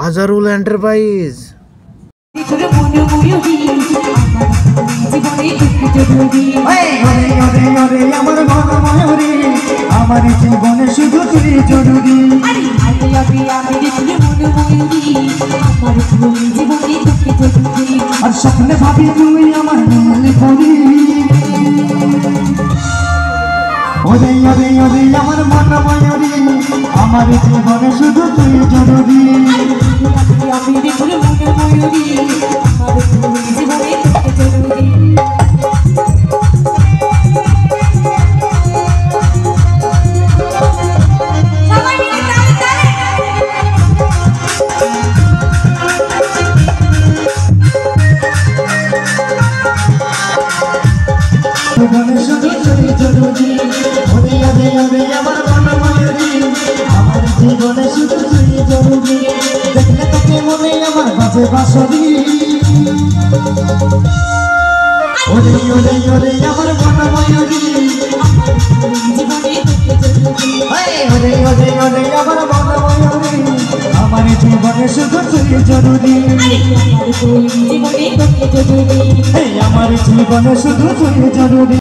Azharul enterprise. আমার জীবনে শুধু তুই জরুরি। আর স্বপ্নে ভাবি তুই আমার মনে পড়ি। ওরে ওরে ওরে আমার মন ময়ূরী, আমার জীবনে শুধু তুই জরুরি। জীবনে শুধু তুই জরুরি। ওরে ওরে ওরে আমার মন ময়ূরী, আমার জীবনে শুধু তুই জরুরি। দেখলে তোকে মনে আমার বাজে বাঁশরি। ওরে ওরে ওরে আমার মন ময়ূরী, ওরে ওরে ওরে আমার মন ময়ূরী, আমার জীবনে শুধু তুই জরুরি। আমার জীবনে শুধু তুই জরুরি।